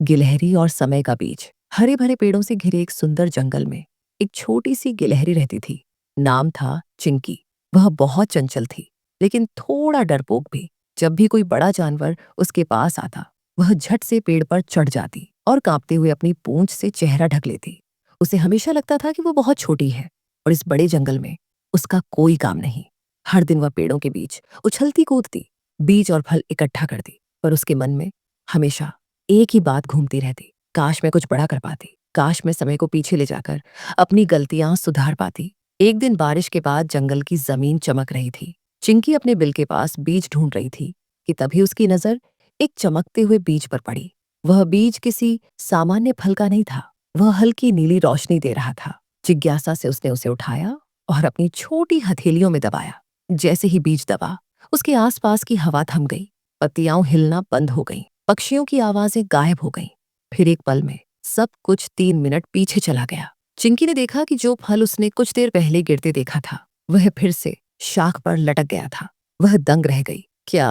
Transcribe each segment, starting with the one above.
गिलहरी और समय का बीज। हरे भरे पेड़ों से घिरे एक सुंदर जंगल में एक छोटी सी गिलहरी रहती थी। नाम था चिंकी। वह बहुत चंचल थी, लेकिन थोड़ा डरपोक भी। जब भी कोई बड़ा जानवर उसके पास आता, वह झट से पेड़ पर चढ़ जाती और कांपते हुए अपनी पूंछ से चेहरा ढक लेती। उसे हमेशा लगता था कि वो बहुत छोटी है और इस बड़े जंगल में उसका कोई काम नहीं। हर दिन वह पेड़ों के बीच उछलती कूदती, बीज और फल इकट्ठा करती, पर उसके मन में हमेशा एक ही बात घूमती रहती। काश मैं कुछ बड़ा कर पाती, काश मैं समय को पीछे ले जाकर अपनी गलतियां सुधार पाती। एक दिन बारिश के बाद जंगल की जमीन चमक रही थी। चिंकी अपने बिल के पास बीज ढूंढ रही थी कि तभी उसकी नजर एक चमकते हुए बीज पर पड़ी। वह बीज किसी सामान्य फल का नहीं था, वह हल्की नीली रोशनी दे रहा था। जिज्ञासा से उसने उसे उठाया और अपनी छोटी हथेलियों में दबाया। जैसे ही बीज दबा, उसके आसपास की हवा थम गई, पत्तियां हिलना बंद हो गईं, पक्षियों की आवाजें गायब हो गईं। फिर एक पल में सब कुछ 3 मिनट पीछे चला गया। चिंकी ने देखा कि जो फल उसने कुछ देर पहले गिरते देखा था, वह फिर से शाख पर लटक गया था। वह दंग रह गई। क्या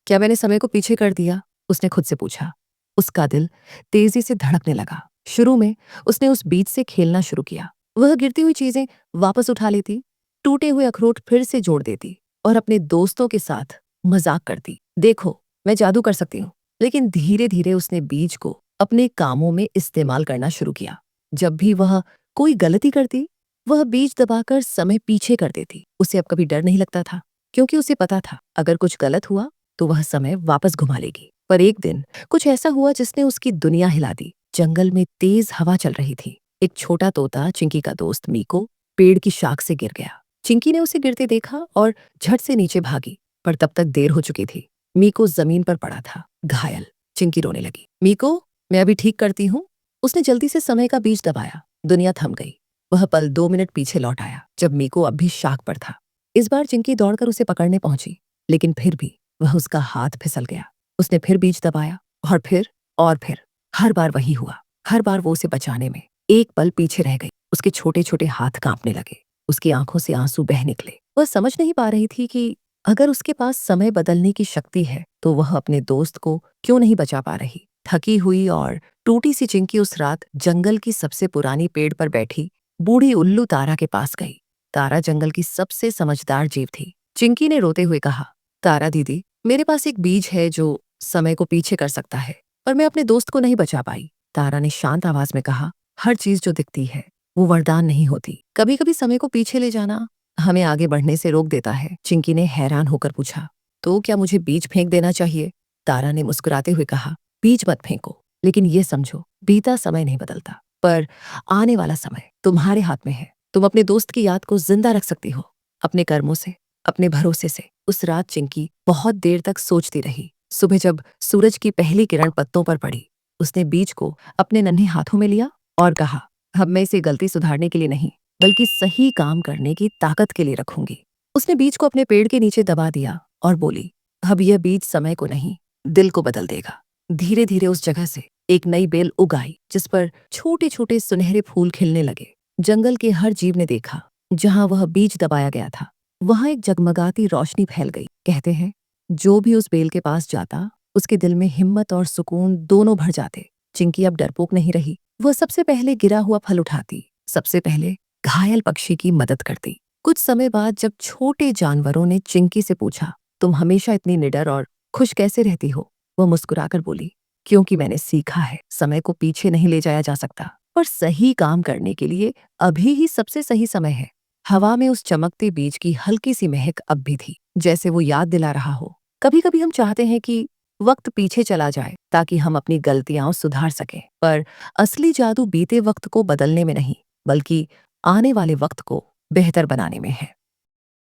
क्या मैंने समय को पीछे कर दिया? उसने खुद से पूछा। उसका दिल तेजी से धड़कने लगा। शुरू में उसने उस बीज से खेलना शुरू किया। वह गिरती हुई चीजें वापस उठा लेती, टूटे हुए अखरोट फिर से जोड़ देती और अपने दोस्तों के साथ मजाक करती। देखो, मैं जादू कर सकती हूँ। लेकिन धीरे धीरे उसने बीज को अपने कामों में इस्तेमाल करना शुरू किया। जब भी वह कोई गलती करती, वह बीज दबाकर समय पीछे कर देती। उसे अब कभी डर नहीं लगता था, क्योंकि उसे पता था अगर कुछ गलत हुआ तो वह समय वापस घुमा लेगी। पर एक दिन कुछ ऐसा हुआ जिसने उसकी दुनिया हिला दी। जंगल में तेज हवा चल रही थी। एक छोटा तोता, चिंकी का दोस्त मीको, पेड़ की शाख से गिर गया। चिंकी ने उसे गिरते देखा और झट से नीचे भागी, पर तब तक देर हो चुकी थी। मीको जमीन पर पड़ा था, घायल। चिंकी रोने लगी। मीको, मैं अभी ठीक करती हूँ। उसने जल्दी से समय का बीज दबाया। दुनिया थम गई। वह पल 2 मिनट पीछे लौट आया, जब मीको अब भी शाख पर था। इस बार चिंकी दौड़कर उसे पकड़ने पहुंची, लेकिन फिर भी वह उसका हाथ फिसल गया। उसने फिर बीज दबाया और फिर हर बार वही हुआ। हर बार वो उसे बचाने में एक पल पीछे रह गई। उसके छोटे छोटे हाथ कांपने लगे, उसकी आंखों से आंसू बह निकले। वह समझ नहीं पा रही थी कि अगर उसके पास समय बदलने की शक्ति है, तो वह अपने दोस्त को क्यों नहीं बचा पा रही। थकी हुई और टूटी सी चिंकी उस रात जंगल की सबसे पुरानी पेड़ पर बैठी बूढ़ी उल्लू तारा के पास गई। तारा जंगल की सबसे समझदार जीव थी। चिंकी ने रोते हुए कहा, तारा दीदी, मेरे पास एक बीज है जो समय को पीछे कर सकता है, पर मैं अपने दोस्त को नहीं बचा पाई। तारा ने शांत आवाज में कहा, हर चीज जो दिखती है वो वरदान नहीं होती। कभी कभी समय को पीछे ले जाना हमें आगे बढ़ने से रोक देता है। चिंकी ने हैरान होकर पूछा, तो क्या मुझे बीज फेंक देना चाहिए? तारा ने मुस्कुराते हुए कहा, बीज मत फेंको, लेकिन ये समझो, बीता समय नहीं बदलता, पर आने वाला समय तुम्हारे हाथ में है। तुम अपने दोस्त की याद को जिंदा रख सकती हो, अपने कर्मों से, अपने भरोसे से। उस रात चिंकी बहुत देर तक सोचती रही। सुबह जब सूरज की पहली किरण पत्तों पर पड़ी, उसने बीज को अपने नन्हे हाथों में लिया और कहा, अब मैं इसे गलती सुधारने के लिए नहीं, बल्कि सही काम करने की ताकत के लिए रखूंगी। उसने बीज को अपने पेड़ के नीचे दबा दिया और बोली, अब यह बीज समय को नहीं, दिल को बदल देगा। धीरे धीरे उस जगह से एक नई बेल उग आई, जिस पर छोटे छोटे सुनहरे फूल खिलने लगे। जंगल के हर जीव ने देखा, जहां वह बीज दबाया गया था, वहां एक जगमगाती रोशनी फैल गई। कहते हैं, जो भी उस बेल के पास जाता, उसके दिल में हिम्मत और सुकून दोनों भर जाते। चिंकी अब डरपोक नहीं रही। वह सबसे पहले गिरा हुआ फल उठाती, सबसे पहले घायल पक्षी की मदद करती। कुछ समय बाद जब छोटे जानवरों ने चिंकी से पूछा, तुम हमेशा इतनी निडर और खुश कैसे रहती हो? वह मुस्कुराकर बोली, क्योंकि मैंने सीखा है, समय को पीछे नहीं ले जाया जा सकता, पर सही काम करने के लिए अभी ही सबसे सही समय है। हवा में उस चमकते बीज की हल्की सी महक अब भी थी, जैसे वो याद दिला रहा हो। कभी कभी हम चाहते हैं कि वक्त पीछे चला जाए ताकि हम अपनी गलतियां सुधार सकें, पर असली जादू बीते वक्त को बदलने में नहीं, बल्कि आने वाले वक्त को बेहतर बनाने में है।